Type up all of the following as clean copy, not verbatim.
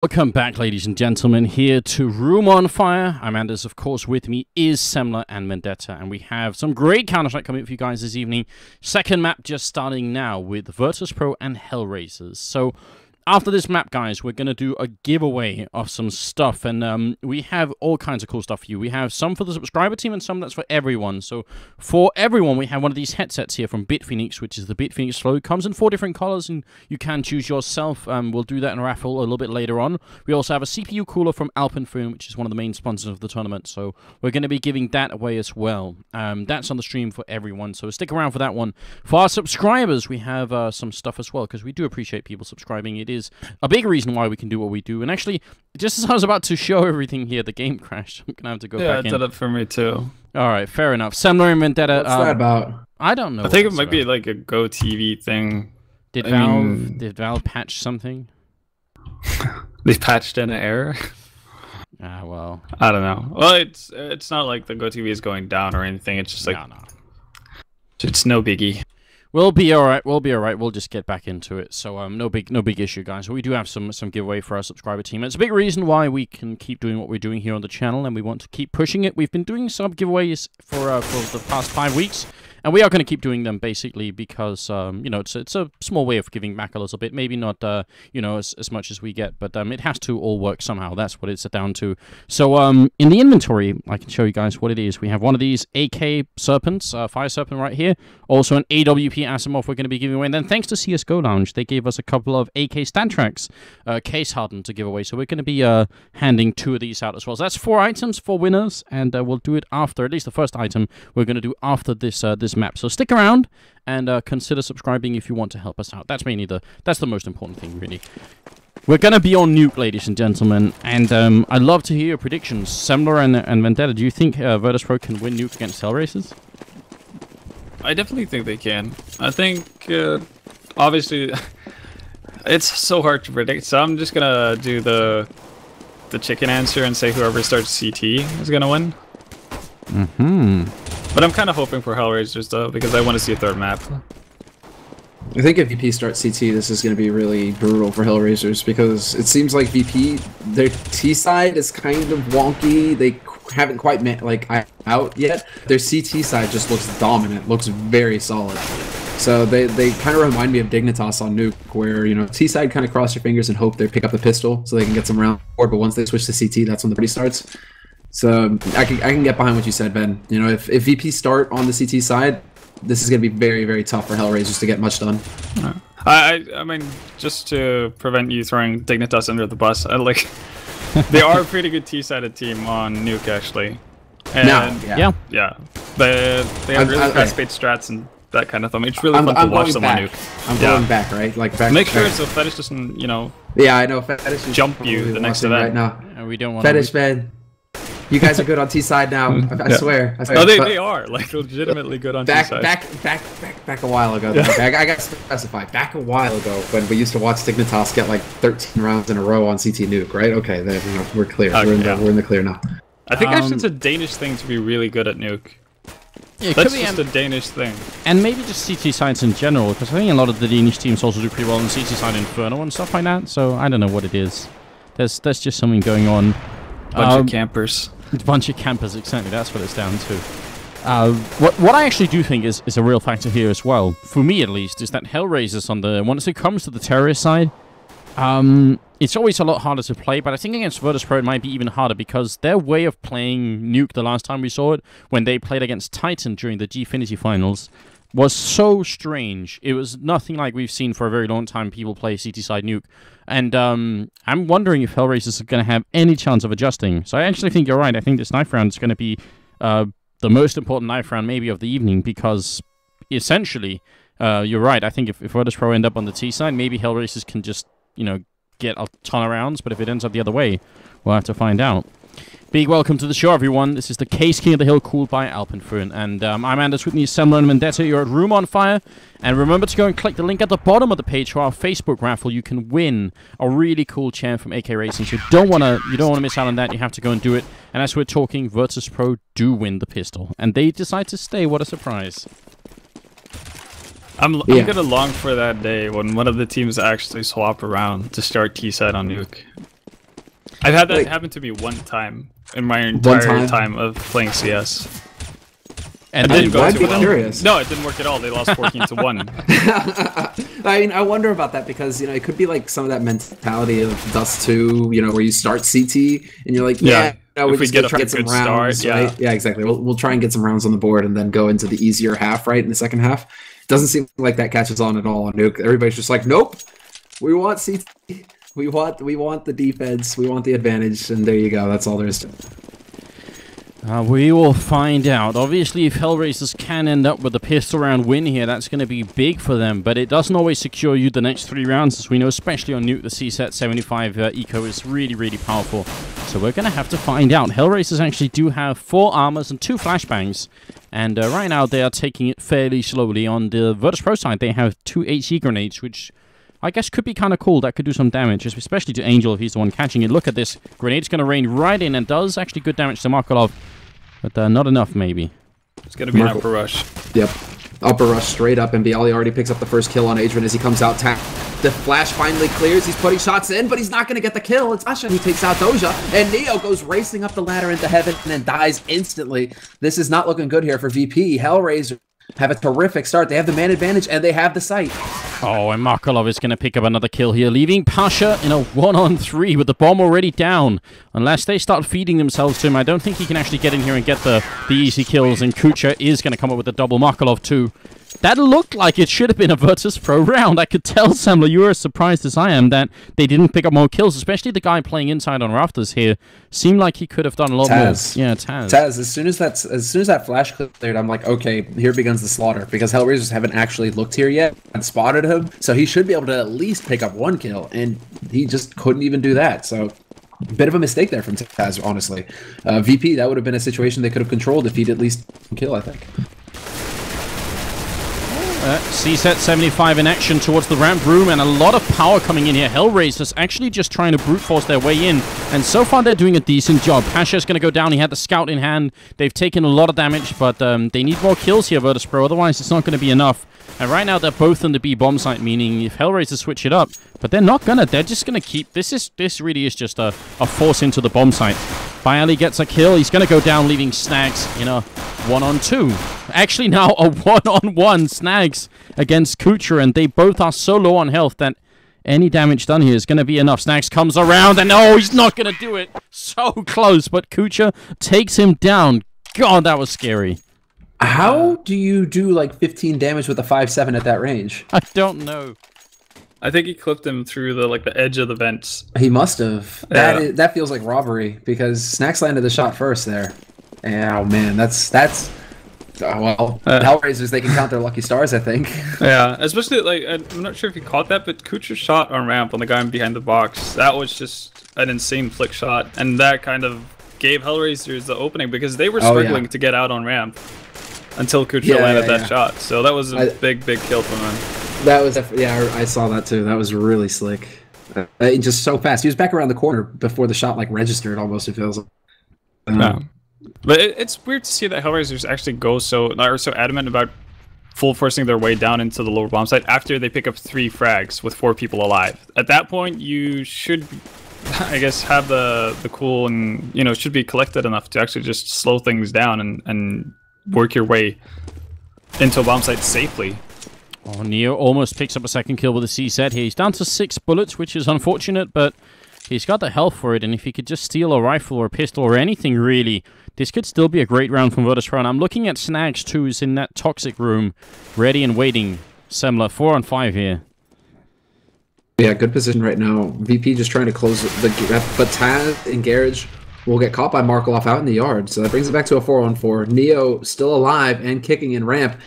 Welcome back, ladies and gentlemen, here to Room on Fire. I'm Anders, of course. With me is Semler and Vendetta, and we have some great Counter-Strike coming up for you guys this evening. Second map just starting now with Virtus.Pro and Hellraisers. So, after this map, guys, we're going to do a giveaway of some stuff, and we have all kinds of cool stuff for you. We have some for the subscriber team and some that's for everyone. So, for everyone, we have one of these headsets here from Bitphoenix, which is the Bitphoenix Flow. It comes in 4 different colors, and you can choose yourself. We'll do that in a raffle a little bit later on. We also have a CPU cooler from Alpenföhn, which is one of the main sponsors of the tournament, so we're going to be giving that away as well. That's on the stream for everyone, so stick around for that one. For our subscribers, we have some stuff as well, because we do appreciate people subscribing. It is a big reason why we can do what we do. And actually, just as I was about to show everything here, the game crashed. I'm going to have to go back in. Yeah, it did it for me too. All right, fair enough. Semler and Vendetta. What's that about? I don't know. I think it might be like a Go TV thing. Did Valve patch something? They patched in an error. Ah, well. I don't know. Well, it's not like the Go TV is going down or anything. It's just like no. It's no biggie. We'll be all right. We'll be all right. We'll just get back into it. So no big issue, guys. We do have some giveaway for our subscriber team. It's a big reason why we can keep doing what we're doing here on the channel, and we want to keep pushing it. We've been doing some giveaways for the past 5 weeks, and we are going to keep doing them basically because you know, it's a small way of giving back a little bit. Maybe not you know, as much as we get, but it has to all work somehow. That's what it's down to. So in the inventory, I can show you guys what it is. We have one of these AK Serpents, Fire Serpent right here. Also an AWP Asimov we're going to be giving away. And then thanks to CSGO Lounge, they gave us a couple of AK Stat Tracks case hardened to give away. So we're going to be handing 2 of these out as well. So that's 4 items, 4 winners, and we'll do it after, at least the first item we're going to do after this this map. So stick around and consider subscribing if you want to help us out. That's mainly that's the most important thing, really. We're going to be on Nuke, ladies and gentlemen, and I'd love to hear your predictions. Semler and Vendetta, do you think Virtus.Pro can win Nuke against Hellraisers? I definitely think they can. I think, obviously, it's so hard to predict, so I'm just gonna do the chicken answer and say whoever starts CT is gonna win. But I'm kind of hoping for Hellraisers, though, because I want to see a 3rd map. I think if VP starts CT, this is going to be really brutal for Hellraisers because it seems like VP, their T side is kind of wonky. They haven't quite met out yet. Their CT side just looks dominant, looks very solid. So they kind of remind me of Dignitas on Nuke, where, you know, T side kind of cross your fingers and hope they pick up the pistol so they can get some round forward. But once they switch to CT, that's when the party starts. So I can get behind what you said, Ben. You know, if VP start on the CT side, this is going to be very, very tough for Hellraisers to get much done. I mean, just to prevent you throwing Dignitas under the bus, they are a pretty good T-sided team on Nuke, actually. And yeah. They have really fast-paced strats and that kind of thing. It's really fun to watch them on Nuke. I'm going back, right? Make sure so Fetish doesn't, you know... Yeah, I know. Fetish is jump you the next event. Right now. And we don't want Fetish, man. You guys are good on T side now. I swear. No, they are legitimately good on T side. Back a while ago. I got to specify. Back a while ago when we used to watch Dignitas get like 13 rounds in a row on CT Nuke, right? Okay, then we're clear. Okay, we're in the clear now. I think actually it's a Danish thing to be really good at Nuke. Yeah, that's just a Danish thing. And maybe just CT sides in general, because I think a lot of the Danish teams also do pretty well on CT side Inferno and stuff like that. So I don't know what it is. There's just something going on. Bunch of campers. A bunch of campers, exactly. That's what it's down to. What I actually do think is a real factor here as well, for me at least, is that Hellraisers once it comes to the terrorist side, it's always a lot harder to play, but I think against Virtus.Pro it might be even harder because their way of playing Nuke the last time we saw it, when they played against Titan during the Gfinity finals, was so strange. It was nothing like we've seen for a very long time people play CT side Nuke. And I'm wondering if Hellraisers are going to have any chance of adjusting. So I actually think you're right. I think this knife round is going to be the most important knife round maybe of the evening because essentially, you're right. I think if Virtus.Pro end up on the T side, maybe Hellraisers can just, you know, get a ton of rounds. But if it ends up the other way, we'll have to find out. Big welcome to the show, everyone. This is the Caseking of the Hill, cooled by Alpenföhn. And I'm Anders, with me is Semler and Vendetta. You're at Room on Fire. And remember to go and click the link at the bottom of the page for our Facebook raffle. You can win a really cool chair from AK Racing. So you don't want to miss out on that. You have to go and do it. And as we're talking, Virtus.Pro do win the pistol. And they decide to stay. What a surprise. I'm gonna long for that day when one of the teams actually swap around to start T-side on Nuke. I've had that happen to me one time in my entire time of playing CS. And it didn't go I'd too be well. curious. No, it didn't work at all. They lost 14-1. I mean, I wonder about that because, you know, it could be like some of that mentality of Dust 2, you know, where you start CT and you're like, yeah, we're just going to try to get some rounds. Right? Yeah, exactly. We'll try and get some rounds on the board and then go into the easier half, right, in the second half. Doesn't seem like that catches on at all on Nuke. Everybody's just like, nope, we want CT. We want the defense. We want the advantage. And there you go. That's all there is to it. We will find out. Obviously, if Hellraisers can end up with a pistol round win here, that's going to be big for them. But it doesn't always secure you the next 3 rounds, as we know, especially on Nuke. The CSET 75 eco is really, really powerful. So we're going to have to find out. Hellraisers actually do have 4 armors and 2 flashbangs. And right now, they are taking it fairly slowly. On the Virtus.Pro side, they have 2 HE grenades, which I guess could be kind of cool. That could do some damage, especially to Angel if he's the one catching it. Look at this. Grenade's going to rain right in and does actually good damage to Markolov. But not enough, maybe. It's going to be an upper rush. Yep. Upper rush straight up, and Bialy already picks up the first kill on Adrian as he comes out. The flash finally clears. He's putting shots in, but he's not going to get the kill. It's Asha who takes out Doja, and Neo goes racing up the ladder into heaven and then dies instantly. This is not looking good here for VP. Hellraiser have a terrific start. They have the man advantage, and they have the site. Oh, and Markolov is going to pick up another kill here, leaving Pasha in a 1-on-3 with the bomb already down. Unless they start feeding themselves to him, I don't think he can actually get in here and get the easy kills, and Kucha is going to come up with a double. Markolov too. That looked like it should have been a Virtus.Pro round. I could tell, Samler, you were as surprised as I am that they didn't pick up more kills, especially the guy playing inside on Rafters here. Seemed like he could have done a lot more. Yeah, Taz. As soon as that flash cleared, I'm like, okay, here begins the slaughter, because Hellraisers haven't actually looked here yet and spotted him, so he should be able to at least pick up 1 kill, and he just couldn't even do that. So bit of a mistake there from Taz, honestly. VP, that would have been a situation they could have controlled if he'd at least kill, I think. CSET 75 in action towards the ramp room, and a lot of power coming in here. Hellraisers actually just trying to brute force their way in, and so far they're doing a decent job. Pasha's going to go down. He had the scout in hand. They've taken a lot of damage, but they need more kills here, Virtus.Pro. Otherwise, it's not going to be enough. And right now, they're both on the B bomb site, meaning if Hellraisers switch it up, but they're not gonna. They're just gonna keep. This really is just a force into the bomb site. Bialy gets a kill. He's gonna go down, leaving Snags in a 1-on-2. Actually, now a 1-on-1 Snags against Kucha, and they both are so low on health that any damage done here is going to be enough. Snags comes around, and oh, he's not going to do it. So close, but Kucha takes him down. God, that was scary. How do you do like 15 damage with a 5.7 at that range? I don't know. I think he clipped him through the edge of the vents. He must have. Yeah. That feels like robbery, because Snacks landed the shot first there. Oh man, that's Hellraisers, they can count their lucky stars, I think. Yeah, especially I'm not sure if you caught that, but Kucha's shot on ramp on the guy behind the box, that was just an insane flick shot, and that kind of gave Hellraisers the opening, because they were struggling to get out on ramp until Kucha landed that shot. So that was a big kill from him. That was I saw that too. That was really slick. Just so fast. He was back around the corner before the shot registered almost. It feels. Yeah. But it's weird to see that Hellraisers actually are so adamant about full forcing their way down into the lower bomb site after they pick up 3 frags with 4 people alive. At that point, you should, I guess, have the cool and should be collected enough to actually just slow things down and work your way into a bomb site safely. Oh, Neo almost picks up a second kill with a CSET here. He's down to 6 bullets, which is unfortunate, but he's got the health for it, and if he could just steal a rifle or a pistol or anything, really, this could still be a great round from Virtus.Pro. And I'm looking at Snags, too, who's in that toxic room, ready and waiting. Semler, 4-on-5 here. Yeah, good position right now. VP just trying to close the gap, but Taz and Garage will get caught by Markolov out in the yard, so that brings it back to a 4-on-4. Neo still alive and kicking in ramp.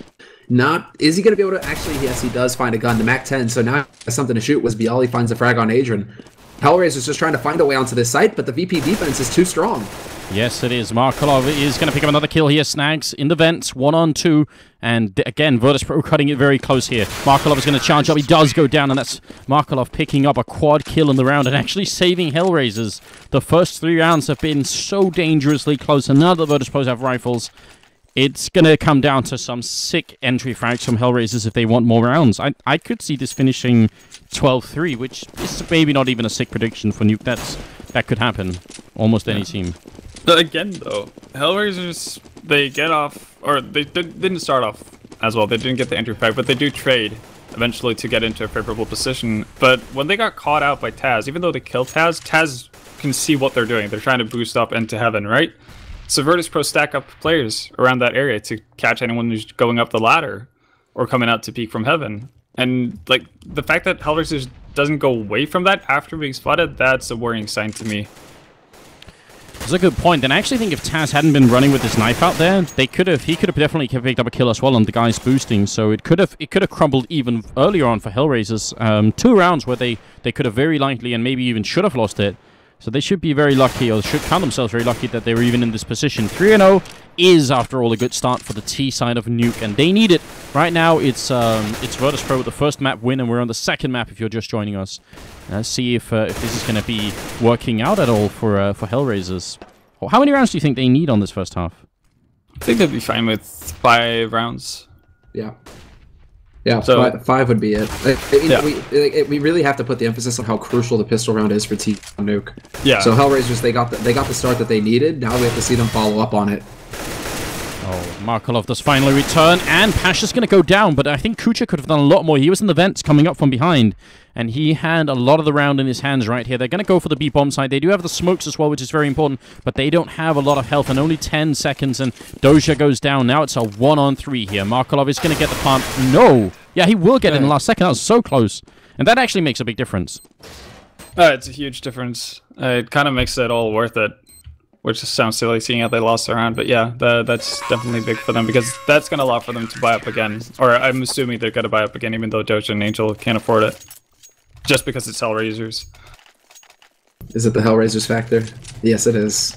Is he going to be able to... Actually, yes, he does find a gun, the MAC-10, so now he has something to shoot. Was Bialy finds a frag on Adrian. Hellraiser's just trying to find a way onto this site, but the VP defense is too strong. Yes, it is. Markolov is going to pick up another kill here. Snags in the vents, 1-on-2. And again, Virtus.Pro cutting it very close here. Markolov is going to charge up. He does go down, and that's Markolov picking up a quad kill in the round and actually saving Hellraisers. The first 3 rounds have been so dangerously close, and now that Virtus.Pro have rifles, it's going to come down to some sick entry frags from Hellraisers if they want more rounds. I could see this finishing 12-3, which is maybe not even a sick prediction for Nuke. that could happen. Almost any team. But again, though, Hellraisers, they get off, or they didn't start off as well. They didn't get the entry pack, but they do trade eventually to get into a favorable position. But when they got caught out by Taz, even though they killed Taz, Taz can see what they're doing. They're trying to boost up into heaven, right? So Virtus.Pro stack up players around that area to catch anyone who's going up the ladder or coming out to peek from heaven. And like the fact that Hellraisers doesn't go away from that after being spotted, that's a worrying sign to me. That's a good point. And I actually think if Taz hadn't been running with his knife out there, he could have definitely picked up a kill as well on the guys boosting. So it could have crumbled even earlier on for Hellraisers. 2 rounds where they could have very likely and maybe even should have lost it. So they should be very lucky, or should count themselves very lucky that they were even in this position. 3-0 is, after all, a good start for the T side of Nuke, and they need it. Right now, it's Virtus.Pro with the first map win, and we're on the second map if you're just joining us. Let's see if this is going to be working out at all for Hellraisers. How many rounds do you think they need on this first half? I think they'd be fine with 5 rounds. Yeah. Yeah, so, five would be it. We really have to put the emphasis on how crucial the pistol round is for Team Nuke. Yeah. So Hellraisers, they got the start that they needed. Now we have to see them follow up on it. Oh, Markolov does finally return, and Pasha's going to go down, but I think Kucha could have done a lot more. He was in the vents coming up from behind, and he had a lot of the round in his hands right here. They're going to go for the B-bomb side. They do have the smokes as well, which is very important, but they don't have a lot of health, and only 10 seconds, and Doja goes down. Now it's a 1-on-3 here. Markolov is going to get the plant. No! Yeah, he will get it in the last second. That was so close. And that actually makes a big difference. It's a huge difference. It kind of makes it all worth it. Which sounds silly, seeing how they lost the round, but yeah, that's definitely big for them, because that's going to allow for them to buy up again. Or I'm assuming they're going to buy up again, even though Doja and Angel can't afford it. Just because it's Hellraisers. Is it the Hellraisers factor? Yes, it is.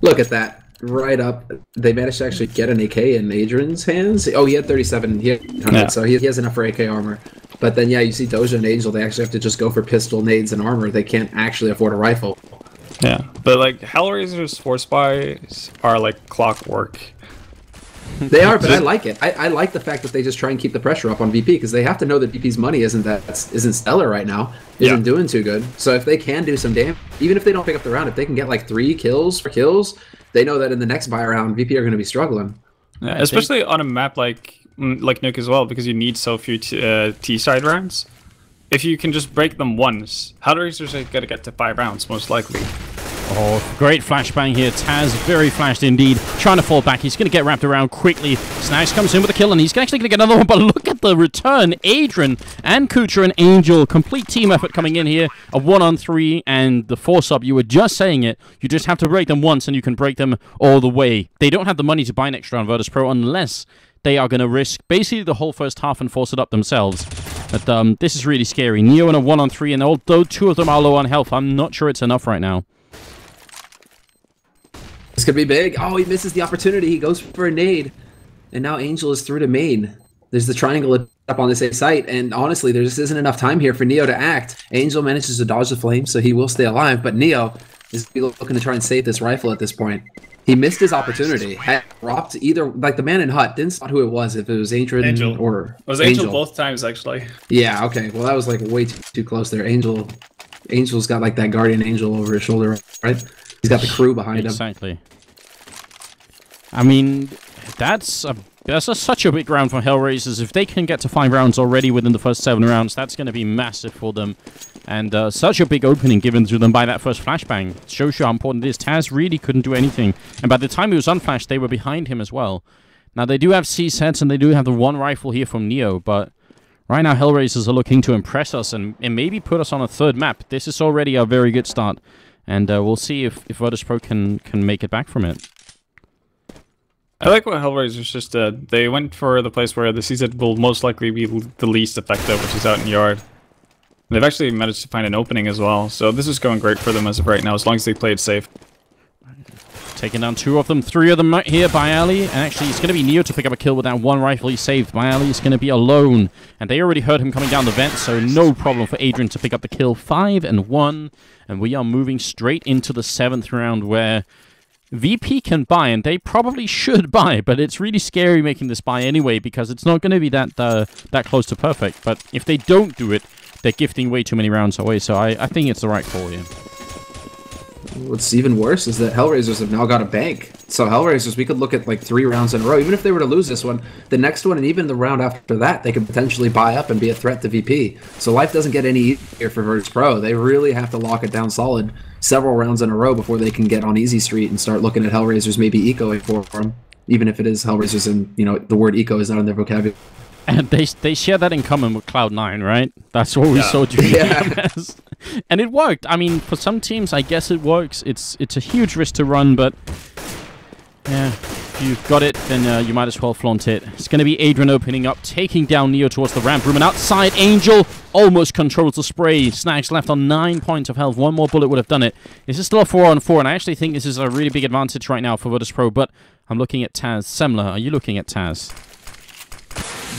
Look at that. Right up. They managed to actually get an AK in Adrian's hands. Oh, he had 37. He had 100, so he has enough for AK armor. But then, yeah, you see Doja and Angel, they actually have to just go for pistol, nades, and armor. They can't actually afford a rifle. Yeah, but like Hellraiser's force buys are like clockwork. They are, but I like it. I like the fact that they just try and keep the pressure up on VP, because they have to know that VP's money isn't stellar right now, isn't doing too good. So if they can do some damage, even if they don't pick up the round, if they can get like 3 kills, they know that in the next buy round, VP are going to be struggling. Yeah, especially on a map like Nuke as well, because you need so few T side rounds. If you can just break them once, Hellraisers are going to get to 5 rounds, most likely. Oh, great flashbang here. Taz, very flashed indeed. Trying to fall back. He's going to get wrapped around quickly. Snags comes in with a kill, and he's actually going to get another one. But look at the return. Adrian and Kucha and Angel. Complete team effort coming in here. A 1-on-3, and the 4-sub. You were just saying it. You just have to break them once, and you can break them all the way. They don't have the money to buy next round Virtus.Pro unless they are going to risk basically the whole first half and force it up themselves. But this is really scary. Neo in a 1-on-3, and although 2 of them are low on health, I'm not sure it's enough right now. This could be big. Oh, he misses the opportunity. He goes for a nade. And now Angel is through to main. There's the triangle up on the same site, and honestly, there just isn't enough time here for Neo to act. Angel manages to dodge the flame, so he will stay alive, but Neo is looking to try and save this rifle at this point. He missed his opportunity. Had dropped either, like the man in hut didn't spot who it was, if it was Adrian or it was Angel both times, actually. Yeah, okay. Well, that was like way too close there. Angel's got like that guardian angel over his shoulder, right? He's got the crew behind him. Exactly. I mean, that's such a big round for Hellraisers. If they can get to 5 rounds already within the first 7 rounds, that's going to be massive for them. And such a big opening given to them by that first flashbang. It shows you how important it is. Taz really couldn't do anything. And by the time he was unflashed, they were behind him as well. Now, they do have C-sets, and they do have the 1 rifle here from Neo, but right now, Hellraisers are looking to impress us and maybe put us on a 3rd map. This is already a very good start. And we'll see if Virtus.Pro can make it back from it. I like what Hellraisers just did. They went for the place where the CZ will most likely be the least effective, which is out in yard. They've actually managed to find an opening as well, so this is going great for them as of right now, as long as they play it safe. Taking down 2 of them, 3 of them here by Ali, and actually it's going to be Neo to pick up a kill with that 1 rifle he saved. By Ali is going to be alone, and they already heard him coming down the vent, so no problem for Adrian to pick up the kill. 5-1, and we are moving straight into the 7th round where VP can buy, and they probably should buy, but it's really scary making this buy anyway, because it's not going to be that close to perfect. But if they don't do it, they're gifting way too many rounds away, so I think it's the right call here. what's even worse is that Hellraisers have now got a bank. So Hellraisers, we could look at like 3 rounds in a row. Even if they were to lose this one, the next one and even the round after that, they could potentially buy up and be a threat to VP. So life doesn't get any easier for Virtus.Pro. They really have to lock it down solid several rounds in a row before they can get on easy street and start looking at Hellraisers maybe ecoing for them. Even if it is Hellraisers and, you know, the word eco is not in their vocabulary. And they share that in common with Cloud9, right? That's what we saw during the games. And it worked. I mean, for some teams, I guess it works. It's a huge risk to run, but yeah, if you've got it, then you might as well flaunt it. It's going to be Adrian opening up, taking down Neo towards the ramp room, and outside, Angel almost controls the spray. Snags left on 9 points of health. One more bullet would have done it. This is still a 4-on-4, and I actually think this is a really big advantage right now for Virtus.Pro, but I'm looking at Taz. Semler, are you looking at Taz?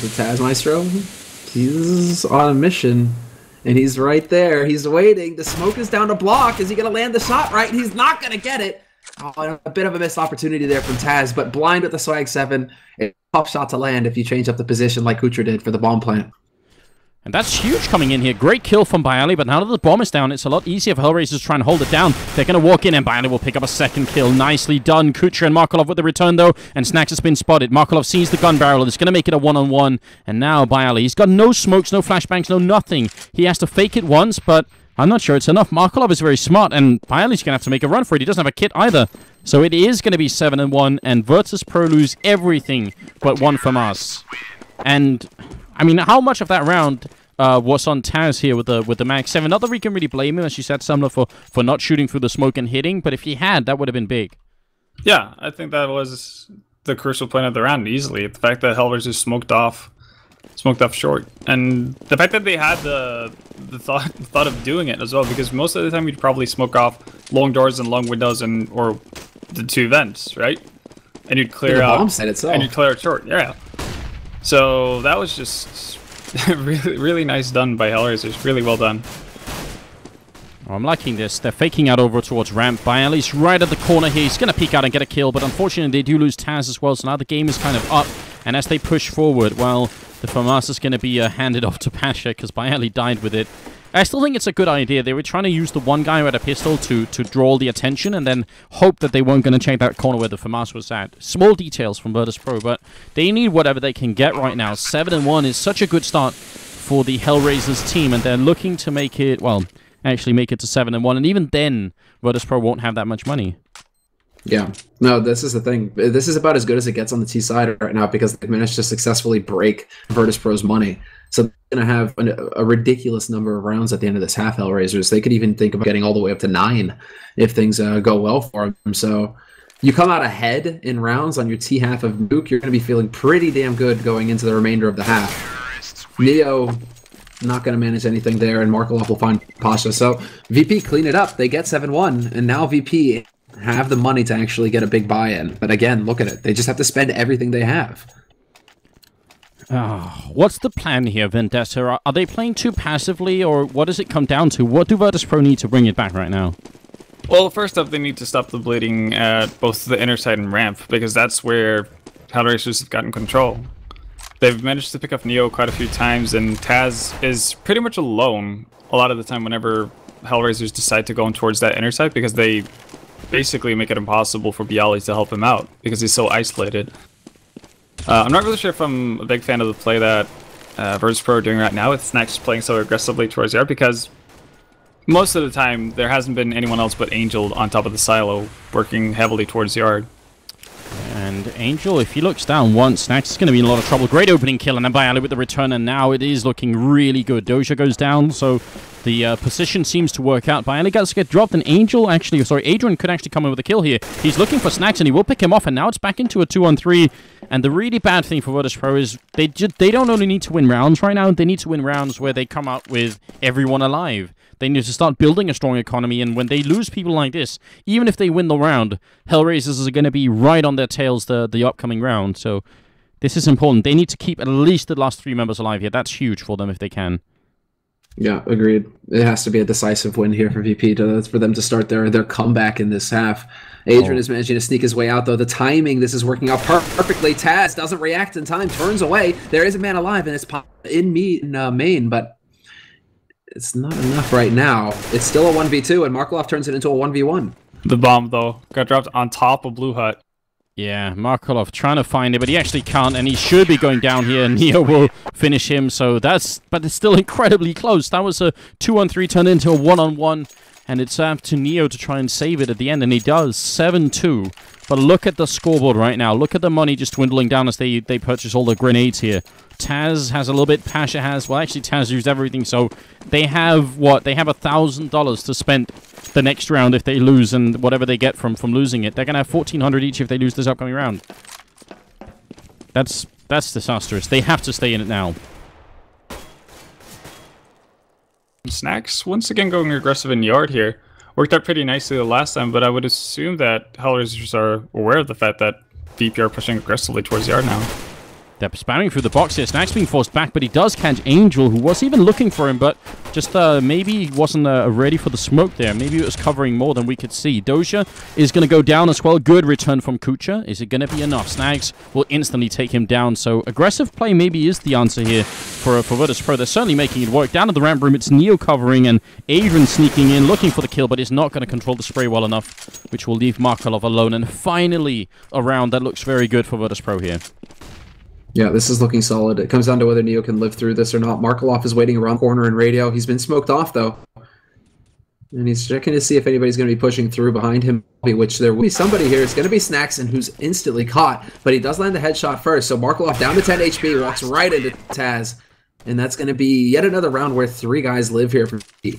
The Taz Maestro, he's on a mission, and he's right there. He's waiting. The smoke is down to block. Is he going to land the shot right? He's not going to get it. Oh, a bit of a missed opportunity there from Taz, but blind with the Swag 7. A tough shot to land if you change up the position like Kutra did for the bomb plant. And that's huge coming in here. Great kill from Bialy, but now that the bomb is down, it's a lot easier for Hellraisers to try and hold it down. They're going to walk in, and Bialy will pick up a second kill. Nicely done. Kutra and Markolov with the return, though, and Snacks has been spotted. Markolov sees the gun barrel. It's going to make it a one-on-one, and now Bialy, he's got no smokes, no flashbangs, no nothing. He has to fake it once, but I'm not sure it's enough. Markolov is very smart, and Bialy's going to have to make a run for it. He doesn't have a kit either. So it is going to be 7-1, and Virtus.Pro lose everything but one from us. And, I mean, how much of that round was on Taz here with the Mag 7. Not that we can really blame him, as you said, Sumler, for not shooting through the smoke and hitting, but if he had, that would have been big. Yeah, I think that was the crucial point of the round, easily. The fact that Hellraisers smoked off short, and the fact that they had the thought of doing it as well, because most of the time you'd probably smoke off long doors and long windows or the 2 vents, right? And you'd clear out, and you'd clear it short, yeah. So that was just really nice done by Hellraisers. Really well done. Oh, I'm liking this. They're faking out over towards ramp. Bialy's right at the corner here. He's going to peek out and get a kill, but unfortunately they do lose Taz as well, so now the game is kind of up. And as they push forward, well, the FAMAS is going to be handed off to Pasha because Bialy died with it. I still think it's a good idea. They were trying to use the one guy with a pistol to draw the attention and then hope that they weren't going to check that corner where the FAMAS was at. Small details from Virtus.Pro, but they need whatever they can get right now. 7-1 is such a good start for the Hellraisers team, and they're looking to make it, well, actually make it to 7-1, and even then, Virtus.Pro won't have that much money. Yeah. No, this is the thing. This is about as good as it gets on the T side right now because they've managed to successfully break Virtus.Pro's money. So they're going to have a ridiculous number of rounds at the end of this half, Hellraisers. They could even think about getting all the way up to 9 if things go well for them. So you come out ahead in rounds on your T half of Nuke, you're going to be feeling pretty damn good going into the remainder of the half. Neo not going to manage anything there, and Markolov will find Pasha. So VP clean it up. They get 7-1, and now VP have the money to actually get a big buy-in. But again, look at it. They just have to spend everything they have. What's the plan here, Vendetta? Are they playing too passively, or what does it come down to? What do Virtus.Pro need to bring it back right now? Well, first up, they need to stop the bleeding at both the inner side and ramp, because that's where Hellraisers have gotten control. They've managed to pick up Neo quite a few times, and Taz is pretty much alone a lot of the time whenever Hellraisers decide to go in towards that inner side, because they basically make it impossible for Bialy to help him out, because he's so isolated. I'm not really sure if I'm a big fan of the play that Virtus.Pro are doing right now with Snacks playing so aggressively towards yard, because most of the time there hasn't been anyone else but Angel on top of the silo working heavily towards yard. And Angel, if he looks down once, Snacks is going to be in a lot of trouble. Great opening kill, and then Bialy with the return, and now it is looking really good. Doja goes down, so the position seems to work out. Bialy gets get dropped, and Adrian could actually come in with a kill here. He's looking for Snacks, and he will pick him off, and now it's back into a 2-on-3. And the really bad thing for Virtus.Pro is they don't only need to win rounds right now, they need to win rounds where they come out with everyone alive. They need to start building a strong economy, and when they lose people like this, even if they win the round, Hellraisers are going to be right on their tails the upcoming round. So this is important. They need to keep at least the last 3 members alive here. That's huge for them if they can. Yeah, agreed. It has to be a decisive win here for VP for them to start their comeback in this half. Adrian is managing to sneak his way out, though. The timing, this is working out perfectly. Taz doesn't react in time, turns away. There is a man alive, and it's in main, but it's not enough right now. It's still a 1v2, and Markelov turns it into a 1v1. The bomb, though, got dropped on top of Blue Hut. Yeah, Markelov trying to find it, but he actually can't, and he should be going down here. Neo will finish him, so but it's still incredibly close. That was a 2-on-3 turned into a 1-on-1, and it's up to Neo to try and save it at the end, and he does, 7-2. But look at the scoreboard right now. Look at the money just dwindling down as they purchase all the grenades here. Taz has a little bit, Pasha has, well, actually Taz used everything, so they have, what, they have $1,000 to spend the next round if they lose, and whatever they get from losing it. They're going to have 1,400 each if they lose this upcoming round. That's disastrous. They have to stay in it now. Snacks, once again going aggressive in yard here. Worked out pretty nicely the last time, but I would assume that Hellraisers are aware of the fact that VP are pushing aggressively towards yard now. They're spamming through the box here. Snacks being forced back, but he does catch Angel, who was even looking for him, but just maybe wasn't ready for the smoke there. Maybe it was covering more than we could see. Doja is going to go down as well. Good return from Kucha. Is it going to be enough? Snags will instantly take him down, so aggressive play maybe is the answer here for Virtus.Pro. They're certainly making it work. Down to the ramp room, it's Neo covering, and Adrian sneaking in, looking for the kill, but is not going to control the spray well enough, which will leave Markelov alone. And finally, a round that looks very good for Virtus.Pro here. Yeah, this is looking solid. It comes down to whether Neo can live through this or not. Markelov is waiting around corner in radio. He's been smoked off, though. And he's checking to see if anybody's going to be pushing through behind him, which there will be somebody here. It's going to be Snackson, who's instantly caught, but he does land the headshot first. So Markelov down to 10 HP, walks right into Taz. And that's going to be yet another round where 3 guys live here for me.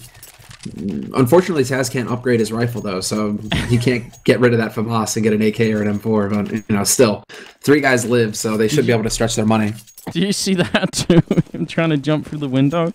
Unfortunately, Taz can't upgrade his rifle, though, so he can't get rid of that FAMAS and get an AK or an M4. But, you know, still, 3 guys live, so they should be able to stretch their money. Do you see that, too? Him trying to jump through the window?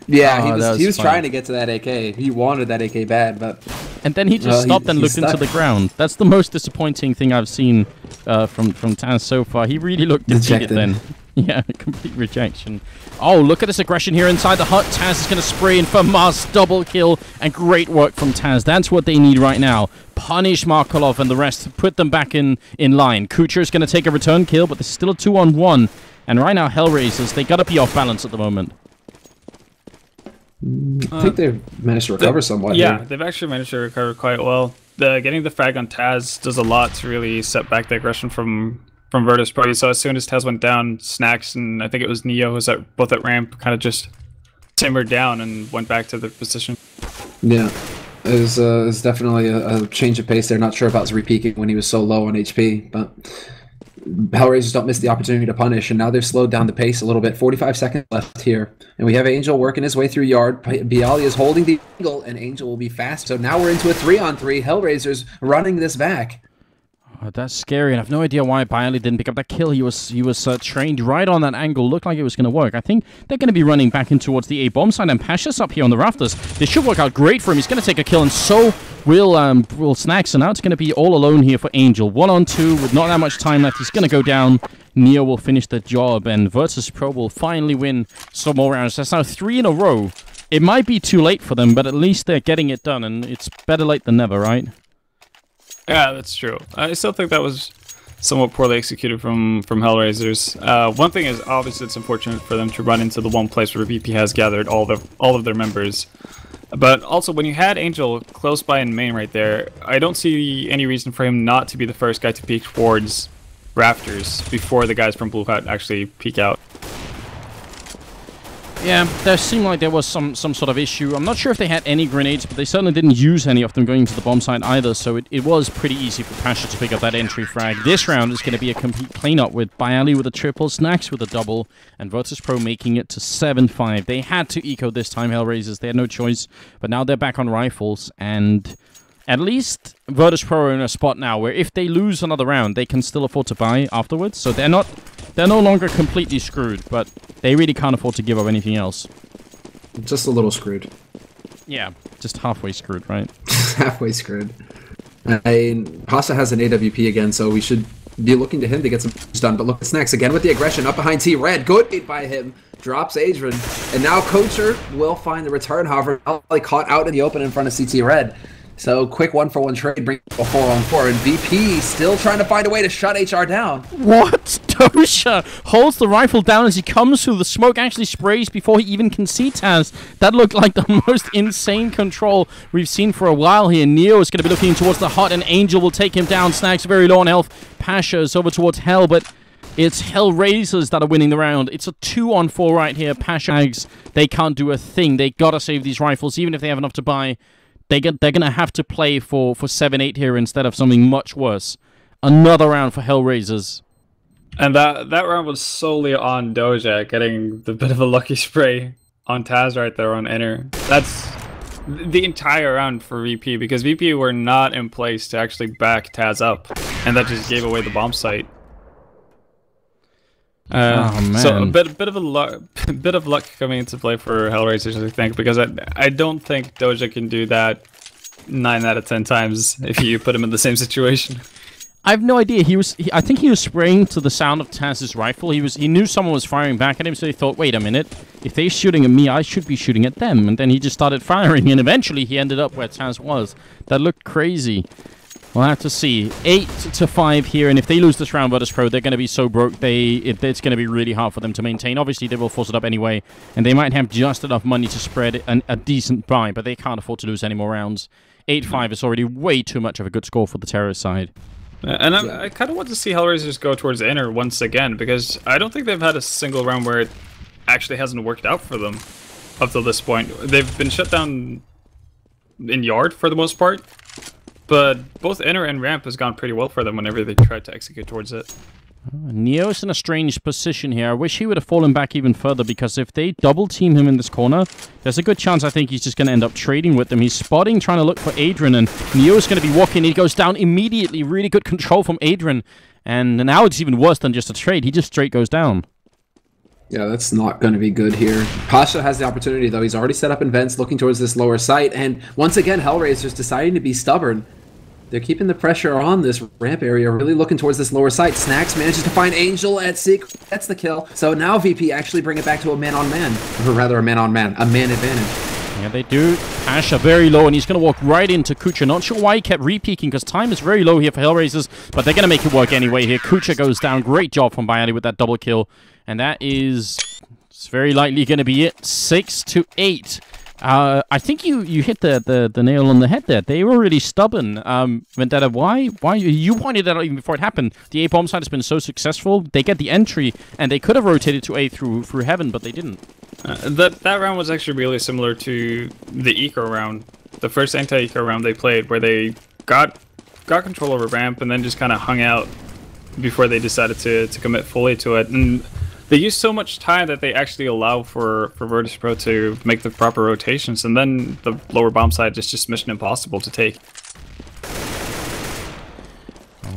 Yeah, he was trying to get to that AK. He wanted that AK bad, but... And then he just stopped and looked into the ground. That's the most disappointing thing I've seen from Taz so far. He really looked defeated then. Yeah, complete rejection. Oh, look at this aggression here inside the hut. Taz is going to spray in for Mars. Double kill, and great work from Taz. That's what they need right now. Punish Markelov and the rest. Put them back in line. Kucher is going to take a return kill, but there's still a 2-on-1. And right now, Hellraisers, they got to be off balance at the moment. I think they've managed to recover somewhat. Yeah, here. they've actually managed to recover quite well. Getting the frag on Taz does a lot to really set back the aggression from Virtus.Pro. So as soon as Taz went down, Snacks and I think it was Neo was both at ramp kind of just simmered down and went back to their position. Yeah, it was definitely a change of pace there. Not sure about his re-peaking when he was so low on HP, but Hellraisers don't miss the opportunity to punish, and now they've slowed down the pace a little bit. 45 seconds left here, and we have Angel working his way through yard. Bialy is holding the angle, and Angel will be fast. So now we're into a 3-on-3. Hellraisers running this back. Oh, that's scary, and I've no idea why Bialy didn't pick up that kill. He was trained right on that angle. Looked like it was going to work. I think they're going to be running back in towards the A-bomb side, and Pasha's up here on the rafters. This should work out great for him. He's going to take a kill, and so will Snacks, and now it's going to be all alone here for Angel. 1-on-2 with not that much time left. He's going to go down. Neo will finish the job, and Virtus.Pro will finally win some more rounds. That's now 3 in a row. It might be too late for them, but at least they're getting it done, and it's better late than never, right? Yeah, that's true. I still think that was somewhat poorly executed from Hellraisers. One thing is, obviously, it's unfortunate for them to run into the one place where VP has gathered all of their members. But also, when you had Angel close by in main right there, I don't see any reason for him not to be the first guy to peek towards rafters before the guys from Blue Hut actually peek out. Yeah, there seemed like there was some sort of issue. I'm not sure if they had any grenades, but they certainly didn't use any of them going into the bomb site either, so it was pretty easy for Pasha to pick up that entry frag. This round is going to be a complete cleanup with Bialy with a triple, Snacks with a double, and Virtus.Pro making it to 7-5. They had to eco this time, Hellraisers. They had no choice, but now they're back on rifles, and at least Virtus.Pro are in a spot now where if they lose another round, they can still afford to buy afterwards, so they're no longer completely screwed, but they really can't afford to give up anything else. Just a little screwed. Yeah, just halfway screwed, right? Halfway screwed. Pasta has an AWP again, so we should be looking to him to get some done. But look at Snacks again with the aggression up behind T-Red. Good hit by him. Drops Adrian. And now Kocher will find the return, however, caught out in the open in front of CT Red. So quick 1-for-1 trade, bring a 4-on-4, and VP still trying to find a way to shut HR down. What? Doja holds the rifle down as he comes through. The smoke actually sprays before he even can see Taz. That looked like the most insane control we've seen for a while here. Neo is going to be looking towards the hut, and Angel will take him down. Snags very low on health. Pasha is over towards Hell, but it's Hellraisers that are winning the round. It's a 2-on-4 right here. Pasha, they can't do a thing. They got to save these rifles, even if they have enough to buy. They're going to have to play for 7-8 here instead of something much worse. Another round for Hellraisers. And that round was solely on Doja getting the bit of a lucky spray on Taz right there on inner. That's the entire round for VP, because VP were not in place to actually back Taz up, and that just gave away the bomb site. Oh man! So a bit of luck coming into play for Hellraisers, I think, because I don't think Doja can do that 9 out of 10 times if you put him in the same situation. I have no idea. I think he was spraying to the sound of Taz's rifle. He knew someone was firing back at him, so he thought, wait a minute, if they're shooting at me, I should be shooting at them. And then he just started firing, and eventually he ended up where Taz was. That looked crazy. We'll have to see. 8-5 here, and if they lose this round, Virtus.Pro, they're going to be so broke. It's going to be really hard for them to maintain. Obviously, they will force it up anyway, and they might have just enough money to spread a decent buy, but they can't afford to lose any more rounds. 8-5 is already way too much of a good score for the terrorist side. And I kind of want to see Hellraisers go towards inner once again, because I don't think they've had a single round where it actually hasn't worked out for them up till this point. They've been shut down in yard for the most part, but both inner and ramp has gone pretty well for them whenever they tried to execute towards it. Neo's in a strange position here. I wish he would have fallen back even further, because if they double team him in this corner, there's a good chance I think he's just going to end up trading with them. He's spotting, trying to look for Adrian, and Neo's going to be walking. He goes down immediately. Really good control from Adrian. And now it's even worse than just a trade. He just straight goes down. Yeah, that's not going to be good here. Pasha has the opportunity, though. He's already set up in vents, looking towards this lower site. And once again, Hellraisers deciding to be stubborn. They're keeping the pressure on this ramp area, really looking towards this lower site. Snacks manages to find Angel at Secret. That's the kill. So now VP actually bring it back to a man-on-man. Or rather, a man-on-man. A man advantage. Yeah, they do. Pasha very low, and he's going to walk right into Kucha. Not sure why he kept re-peeking, because time is very low here for Hellraisers, but they're going to make it work anyway here. Kucha goes down. Great job from Bayali with that double kill. And that is... it's very likely going to be it. 6-8. I think you hit the nail on the head there. They were really stubborn. Vendetta, why you pointed that out even before it happened. The A bomb side has been so successful. They get the entry, and they could have rotated to A through heaven, but they didn't. That round was actually really similar to the eco round, the first anti-eco round they played, where they got control over ramp and then just kind of hung out before they decided to commit fully to it. And they use so much time that they actually allow for Virtus.Pro to make the proper rotations, and then the lower bomb side is just mission impossible to take.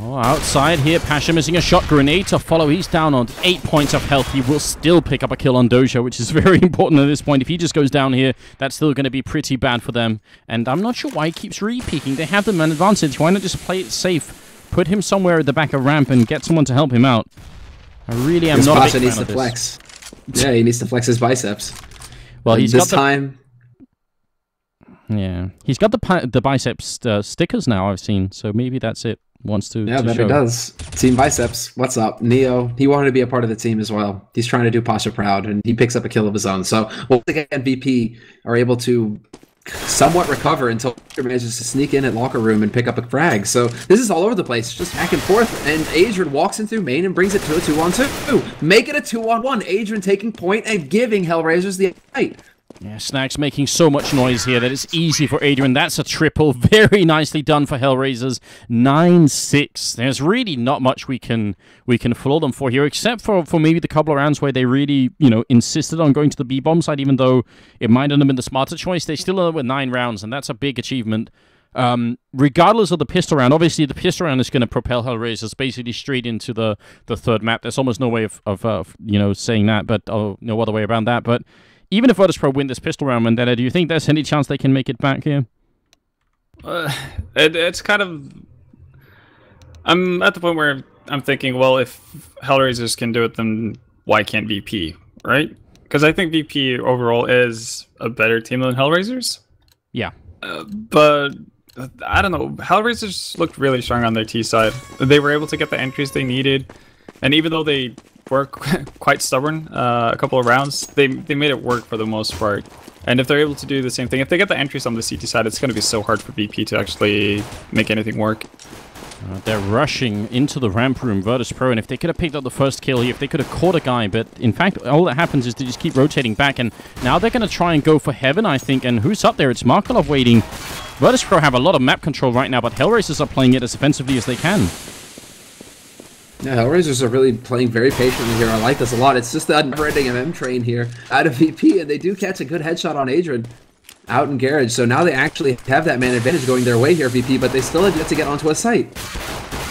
Oh, outside here, Pasha missing a shot. Grenade to follow. He's down on 8 points of health. He will still pick up a kill on Doja, which is very important at this point. If he just goes down here, that's still going to be pretty bad for them. And I'm not sure why he keeps re-peeking. They have the man advantage. Why not just play it safe? Put him somewhere at the back of ramp and get someone to help him out. I really am not a big fan needs of to this. flex. Yeah, he needs to flex his biceps. Well, he's this got time. Yeah, he's got the biceps stickers now. I've seen, so maybe that's it. Wants to. Yeah, to but show. he does. Team biceps. What's up, Neo? He wanted to be a part of the team as well. He's trying to do Pasha proud, and he picks up a kill of his own. So once again, VP are able to somewhat recover until he manages to sneak in at locker room and pick up a frag. So this is all over the place, just back and forth, and Adrian walks in through main and brings it to a 2-on-2. Make it a 2-on-1. Adrian taking point and giving Hellraisers the fight. Yeah, Snack's making so much noise here that it's easy for Adrian. That's a triple. Very nicely done for Hellraisers. 9-6. There's really not much we can floor them for here, except for maybe the couple of rounds where they really, insisted on going to the B-bomb side, even though it might not have been the smarter choice. They still ended up with 9 rounds, and that's a big achievement. Regardless of the pistol round, obviously the pistol round is going to propel Hellraisers basically straight into the third map. There's almost no way of saying that, but no other way around that. But even if Virtus.Pro win this pistol round, Vendetta, do you think there's any chance they can make it back here? It's kind of... I'm at the point where I'm thinking, well, if Hellraisers can do it, then why can't VP, right? Because I think VP overall is a better team than Hellraisers. Yeah. But I don't know. Hellraisers looked really strong on their T side. They were able to get the entries they needed. And even though they were quite stubborn a couple of rounds, they made it work for the most part. And if they're able to do the same thing, if they get the entries on the CT side, it's going to be so hard for VP to actually make anything work. They're rushing into the ramp room, Virtus.Pro, and if they could have picked up the first kill here, if they could have caught a guy, but in fact, all that happens is they just keep rotating back, and now they're going to try and go for Heaven, I think, and who's up there? It's Markelov waiting. Virtus.Pro have a lot of map control right now, but Hellraisers are playing it as offensively as they can. Yeah, Hellraisers are really playing very patiently here. I like this a lot. It's just the never-ending MM train here out of VP, and they do catch a good headshot on Adrian out in garage. So now they actually have that man advantage going their way here, VP, but they still have yet to get onto a site.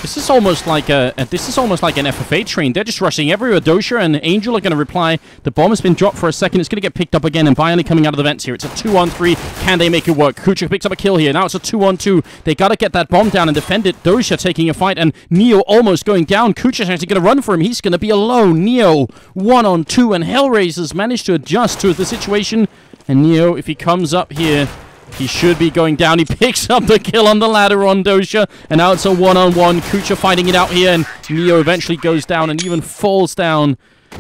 This is almost like an FFA train. They're just rushing everywhere. Dosha and Angel are going to reply. The bomb has been dropped for a second. It's going to get picked up again, and Bialy coming out of the vents here. It's a 2-on-3. Can they make it work? Kucha picks up a kill here. Now it's a 2-on-2. They got to get that bomb down and defend it. Dosha taking a fight, and Neo almost going down. Kucha's actually going to run for him. He's going to be alone. Neo 1-on-2, and Hellraisers managed to adjust to the situation. And Neo, if he comes up here, he should be going down. He picks up the kill on the ladder on Dosha. And now it's a 1-on-1. Kucha fighting it out here. And Neo eventually goes down and even falls down.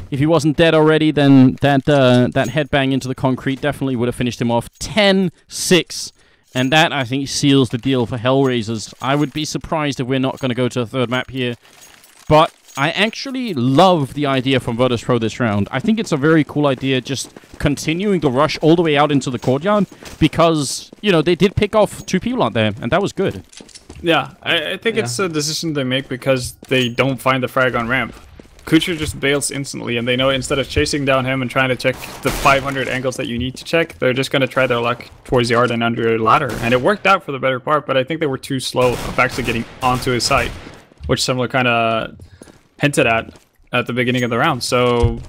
If he wasn't dead already, then that headbang into the concrete definitely would have finished him off. 10-6. And that, I think, seals the deal for Hellraisers. I would be surprised if we're not going to go to a third map here. But I actually love the idea from Virtus.Pro this round. I think it's a very cool idea, just continuing the rush all the way out into the courtyard, because, you know, they did pick off 2 people out there, and that was good. Yeah, I think it's a decision they make because they don't find the frag on ramp. Kucher just bails instantly, and they know instead of chasing down him and trying to check the 500 angles that you need to check, they're just going to try their luck towards the yard and under a ladder. And it worked out for the better part, but I think they were too slow of actually getting onto his site, which Similar kind of hinted at the beginning of the round. So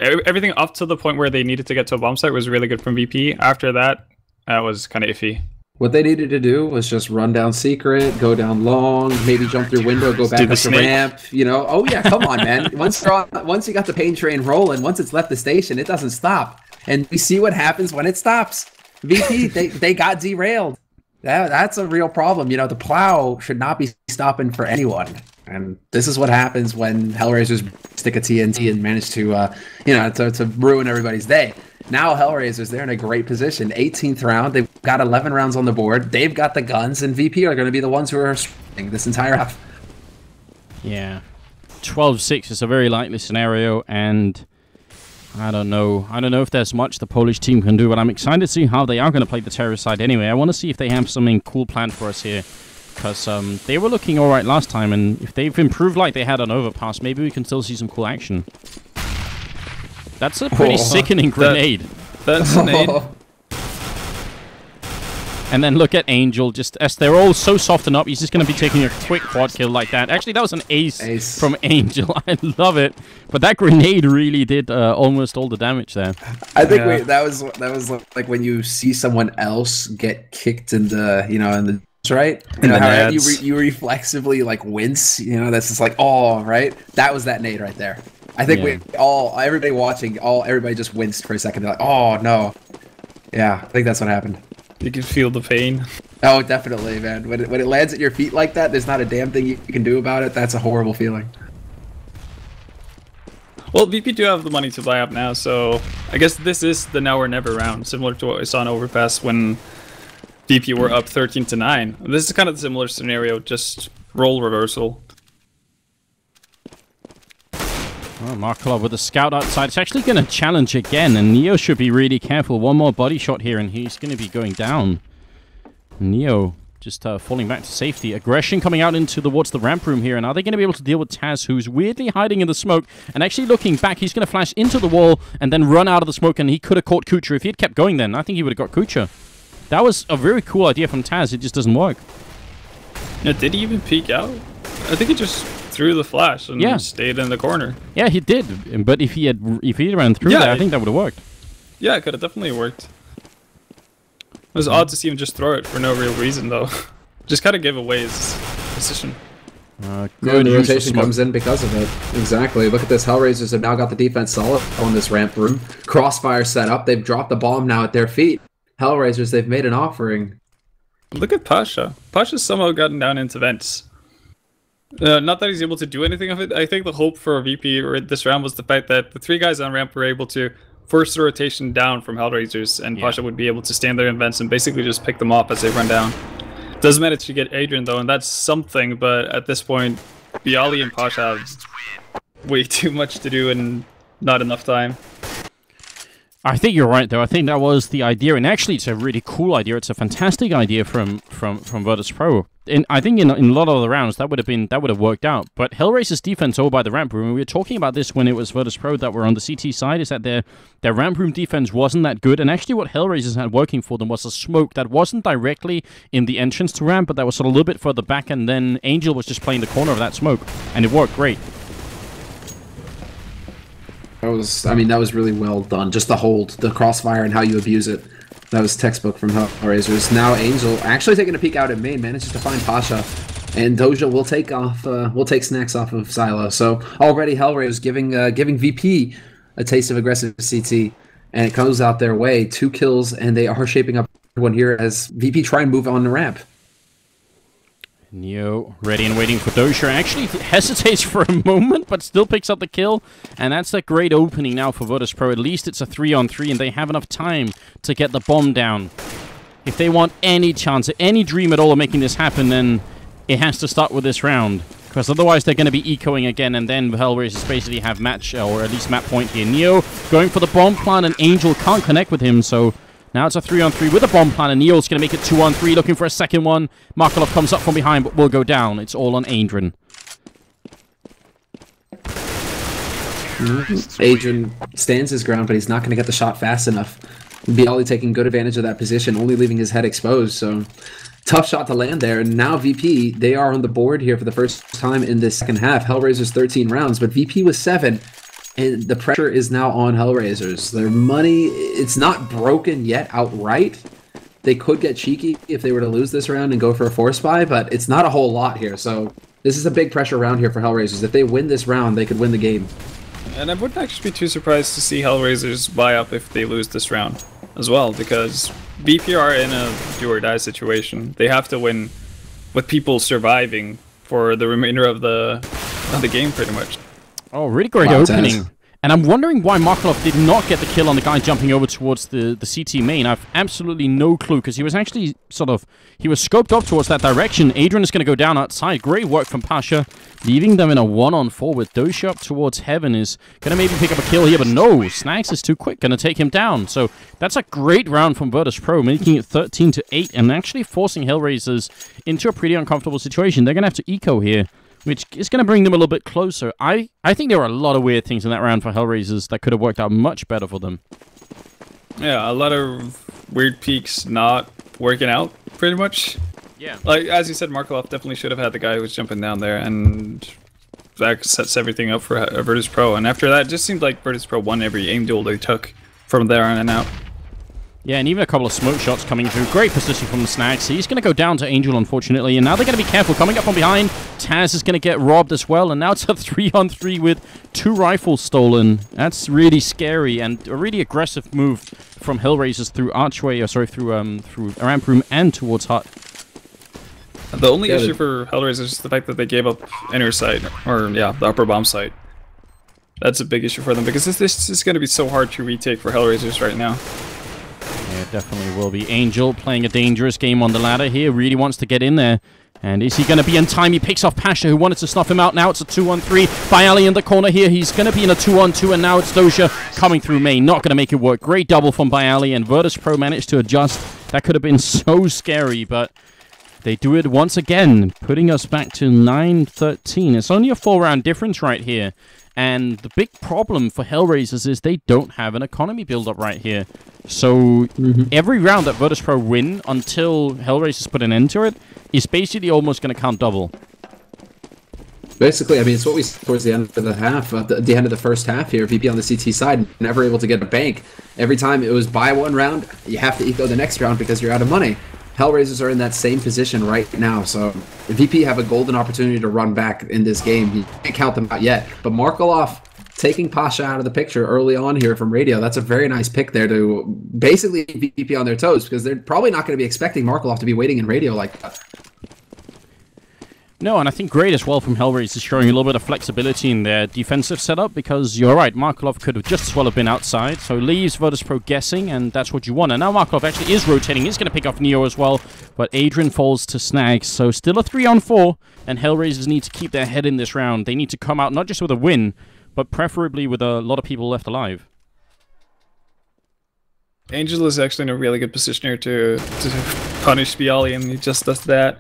everything up to the point where they needed to get to a bomb site was really good from VP. After that, that was kind of iffy. What they needed to do was just run down secret, go down long, maybe jump through window, go back up the ramp. You know, oh yeah, come on, man. Once you got the pain train rolling, once it's left the station, it doesn't stop. And we see what happens when it stops. VP, they got derailed. That's a real problem. You know, the plow should not be stopping for anyone. And this is what happens when Hellraisers stick a TNT and manage to, you know, to ruin everybody's day. Now Hellraisers, they're in a great position. 18th round, they've got 11 rounds on the board. They've got the guns, and VP are going to be the ones who are swinging this entire half. Yeah, 12-6 is a very likely scenario, and I don't know if there's much the Polish team can do, but I'm excited to see how they are going to play the terrorist side anyway. I want to see if they have something cool planned for us here. Because they were looking alright last time, and if they've improved like they had on Overpass, maybe we can still see some cool action. That's a pretty sickening grenade. That's a nade. And then look at Angel, just as they're all so softened up, he's just going to be taking a quick quad kill like that. Actually, that was an ace from Angel. I love it. But that grenade really did almost all the damage there. I think that was like when you see someone else get kicked in the, you know, in the right? You know how you reflexively like wince, you know, that's just like, oh, right? That was that nade right there. I think everybody watching, everybody just winced for a second. They're like, oh no. Yeah, I think that's what happened. You can feel the pain. Oh, definitely, man. When it lands at your feet like that, there's not a damn thing you can do about it. That's a horrible feeling. Well, VP do have the money to buy up now, so I guess this is the now or never round, similar to what we saw in Overpass when VP were up 13-9. This is kind of a similar scenario, just role reversal. Oh, Markelov with a scout outside. It's actually going to challenge again, and Neo should be really careful. One more body shot here, and he's going to be going down. Neo just falling back to safety. Aggression coming out towards the ramp room here, and are they going to be able to deal with Taz, who's weirdly hiding in the smoke, and actually looking back, he's going to flash into the wall and then run out of the smoke, and he could have caught Kucha. If he had kept going then, I think he would have got Kucha. That was a very cool idea from Taz. It just doesn't work. Yeah, did he even peek out? I think he just threw the flash and stayed in the corner. Yeah, he did. But if he had ran through there, I think that would have worked. Yeah, it could have definitely worked. It was odd to see him just throw it for no real reason, though. Just kind of give away his position. Good the rotation comes in because of it. Exactly. Look at this. Hellraisers have now got the defense solid on this ramp room. Crossfire set up. They've dropped the bomb now at their feet. Hellraisers, they've made an offering. Look at Pasha. Pasha's somehow gotten down into vents. Not that he's able to do anything of it. I think the hope for VP this round was the fact that the 3 guys on ramp were able to force the rotation down from Hellraisers, and Pasha would be able to stand there in vents and basically just pick them off as they run down. Does manage to get Adrian though, and that's something, but at this point, Bialy and Pasha have way too much to do and not enough time. I think you're right, though. I think that was the idea, and actually, it's a really cool idea. It's a fantastic idea from Virtus.Pro. And I think in a lot of the rounds that would have worked out. But Hellraiser's defense over by the ramp room. We were talking about this when it was Virtus.Pro that were on the CT side. Is that their ramp room defense wasn't that good, and actually, what Hellraisers had working for them was a smoke that wasn't directly in the entrance to ramp, but that was sort of a little bit further back, and then Angel was just playing the corner of that smoke, and it worked great. That was really well done. Just the hold, the crossfire, and how you abuse it. That was textbook from Hellraisers. Now Angel actually taking a peek out at main, manages to find Pasha, and Doja will take snacks off of Silo. So already Hellraisers giving VP a taste of aggressive CT, and it comes out their way. 2 kills, and they are shaping up one here as VP try and move on the ramp. Neo ready and waiting for Doja. Actually hesitates for a moment, but still picks up the kill. And that's a great opening now for Virtus.Pro. At least it's a 3-on-3, and they have enough time to get the bomb down. If they want any chance, any dream at all of making this happen, then it has to start with this round. Because otherwise they're going to be ecoing again, and then Hellraisers basically have match, or at least map point here. Neo going for the bomb plan, and Angel can't connect with him, so... Now it's a 3-on-3 with a bomb plan, and Neo's going to make it 2-on-3, looking for a second one. Markelov comes up from behind, but will go down. It's all on Adrian. Adrian stands his ground, but he's not going to get the shot fast enough. Bialy taking good advantage of that position, only leaving his head exposed, so... Tough shot to land there, and now VP, they are on the board here for the first time in this second half. Hellraisers 13 rounds, but VP was 7. And the pressure is now on Hellraisers. Their money, it's not broken yet outright. They could get cheeky if they were to lose this round and go for a force buy, but it's not a whole lot here. So this is a big pressure round here for Hellraisers. If they win this round, they could win the game. And I wouldn't actually be too surprised to see Hellraisers buy up if they lose this round as well, because VP are in a do-or-die situation. They have to win with people surviving for the remainder of the game, pretty much. Oh, really great opening. And I'm wondering why Markelov did not get the kill on the guy jumping over towards the CT main. I've absolutely no clue, because he was actually he was scoped up towards that direction. Adrian is going to go down outside. Great work from Pasha. Leaving them in a 1-on-4 with Doja up towards Heaven is going to maybe pick up a kill here, but no, Snags is too quick, going to take him down. So that's a great round from Virtus.Pro, making it 13-8 and actually forcing Hellraisers into a pretty uncomfortable situation. They're going to have to eco here, which is going to bring them a little bit closer. I think there were a lot of weird things in that round for Hellraisers that could have worked out much better for them. Yeah, a lot of weird peaks not working out, pretty much. Yeah. Like, as you said, Markelov definitely should have had the guy who was jumping down there, and that sets everything up for Virtus.Pro. And after that, it just seemed like Virtus.Pro won every aim duel they took from there on and out. Yeah, and even a couple of smoke shots coming through. Great position from the Snags. He's going to go down to Angel, unfortunately, and now they're going to be careful. Coming up from behind, Taz is going to get robbed as well, and now it's a 3-on-3 with 2 rifles stolen. That's really scary, and a really aggressive move from Hellraisers through Archway, through Ramp Room and towards Hut. The only issue for Hellraisers is the fact that they gave up inner site, or yeah, the upper bomb site. That's a big issue for them, because this is going to be so hard to retake for Hellraisers right now. Yeah, it definitely will be. Angel playing a dangerous game on the ladder here. Really wants to get in there. And is he going to be in time? He picks off Pasha, who wanted to snuff him out. Now it's a 2-on-3. Bialy in the corner here. He's going to be in a 2-on-2, and now it's Doja coming through main. Not going to make it work. Great double from Bialy, and Virtus.Pro managed to adjust. That could have been so scary, but they do it once again, putting us back to 9-13. It's only a 4-round difference right here. And the big problem for Hellraisers is they don't have an economy build-up right here. So every round that Virtus.Pro win until Hellraisers put an end to it is basically almost going to count double. Basically, I mean, it's what we saw towards the end of the half, the end of the first half here. VP on the CT side, never able to get a bank. Every time it was buy one round, you have to eco the next round because you're out of money. Hellraisers are in that same position right now, so VP have a golden opportunity to run back in this game. You can't count them out yet, but Markelov taking Pasha out of the picture early on here from Radio, that's a very nice pick there to basically VP on their toes, because they're probably not going to be expecting Markelov to be waiting in Radio like that. No, and I think great as well from Hellraisers, showing a little bit of flexibility in their defensive setup, because you're right, Markelov could have just as well have been outside, so leaves Virtus.Pro guessing, and that's what you want. And now Markelov actually is rotating, he's going to pick off Neo as well, but Adrian falls to Snags, so still a 3-on-4, and Hellraisers need to keep their head in this round. They need to come out not just with a win, but preferably with a lot of people left alive. Angel is actually in a really good position here to punish Bialy, and he just does that.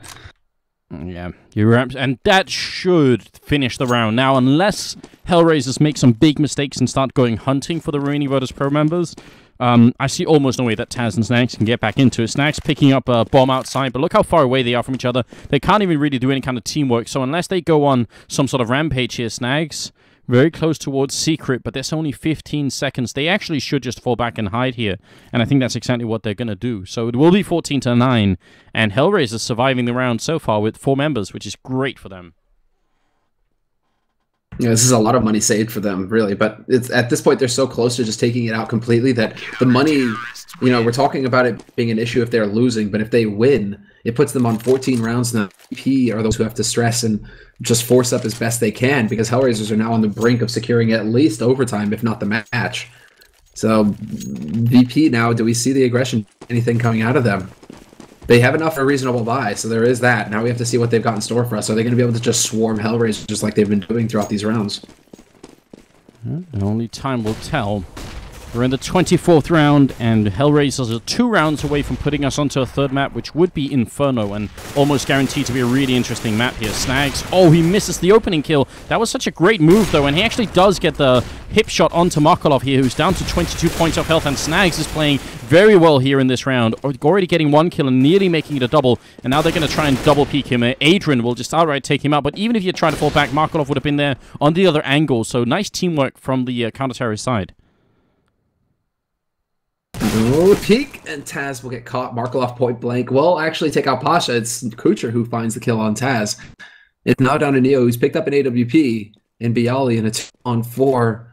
Yeah, and that should finish the round. Now, unless Hellraisers make some big mistakes and start going hunting for the remaining Virtus.Pro members, I see almost no way that Taz and Snags can get back into it. Snags picking up a bomb outside, but look how far away they are from each other. They can't even really do any kind of teamwork, so unless they go on some sort of rampage here, Snags very close towards Secret, but there's only 15 seconds. They actually should just fall back and hide here, and I think that's exactly what they're going to do. So it will be 14-9, and Hellraisers surviving the round so far with 4 members, which is great for them. Yeah, this is a lot of money saved for them, really. But it's at this point, they're so close to just taking it out completely that the money, you know, we're talking about it being an issue if they're losing, but if they win, it puts them on 14 rounds now. VP are those who have to stress and just force up as best they can, because Hellraisers are now on the brink of securing at least overtime, if not the match. So VP now, do we see the aggression, anything coming out of them? They have enough for a reasonable buy, so there is that. Now we have to see what they've got in store for us. Are they going to be able to just swarm Hellraisers just like they've been doing throughout these rounds? Only time will tell. We're in the 24th round, and Hellraisers are 2 rounds away from putting us onto a 3rd map, which would be Inferno, and almost guaranteed to be a really interesting map here. Snags, oh, he misses the opening kill. That was such a great move, though, and he actually does get the hip shot onto Markelov here, who's down to 22 points of health, and Snags is playing very well here in this round, already getting 1 kill and nearly making it a double, and now they're going to try and double peek him. Adrian will just outright take him out, but even if you try to fall back, Markelov would have been there on the other angle, so nice teamwork from the counter-terrorist side. Oh, peek, and Taz will get caught. Markelov point blank. Well, actually take out Pasha. It's Kucher who finds the kill on Taz. It's now down to Neo, who's picked up an AWP, and Bialy in a 2-on-4.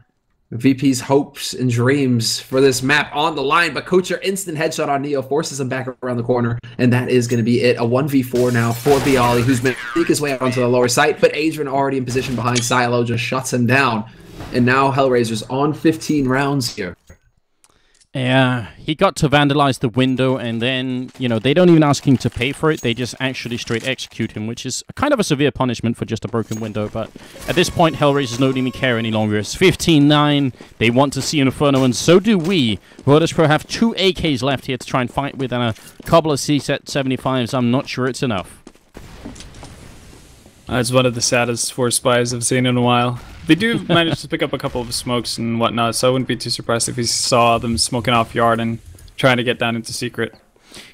VP's hopes and dreams for this map on the line, but Kucher instant headshot on Neo forces him back around the corner, and that is going to be it. A 1v4 now for Bialy, who's been sneak his way out onto the lower site, but Adrian already in position behind Silo just shuts him down, and now Hellraisers on 15 rounds here. Yeah, he got to vandalize the window, and then, you know, they don't even ask him to pay for it. They just actually straight execute him, which is kind of a severe punishment for just a broken window. But at this point, Hellraisers don't even care any longer. It's 15-9. They want to see Inferno, and so do we. Virtus.Pro have 2 AKs left here to try and fight with, and a couple of CSET 75s. I'm not sure it's enough. It's one of the saddest force buys I've seen in a while. They do manage to pick up a couple of smokes and whatnot, so I wouldn't be too surprised if we saw them smoking off yard and trying to get down into secret.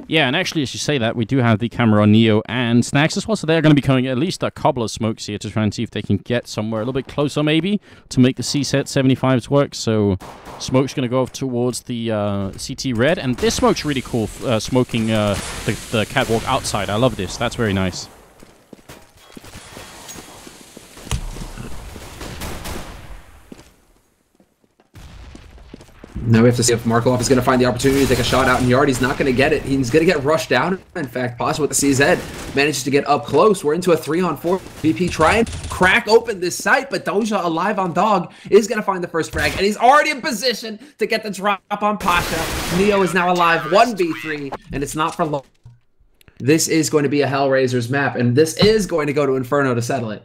Yeah, and actually, as you say that, we do have the camera on Neo and Snags as well, so they're going to be coming at least a couple of smokes here to try and see if they can get somewhere a little bit closer, maybe, to make the CSET 75s work. So smoke's going to go off towards the CT red, and this smoke's really cool, smoking the catwalk outside. I love this. That's very nice. Now we have to see if Markelov is going to find the opportunity to take a shot out in yard. He's not going to get it. He's going to get rushed down. In fact, Pasha with the CZ manages to get up close. We're into a 3-on-4. VP trying to crack open this site, but Doja, alive on Dog, is going to find the first frag, and he's already in position to get the drop on Pasha. Neo is now alive, 1v3, and it's not for long. This is going to be a Hellraisers map, and this is going to go to Inferno to settle it.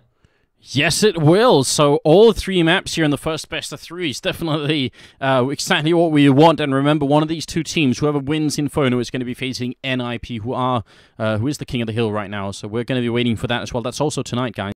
Yes, it will. So all 3 maps here in the first best of 3 is definitely exactly what we want. And remember, one of these 2 teams, whoever wins Inferno, is going to be facing NIP, who is the king of the hill right now. So we're going to be waiting for that as well. That's also tonight, guys.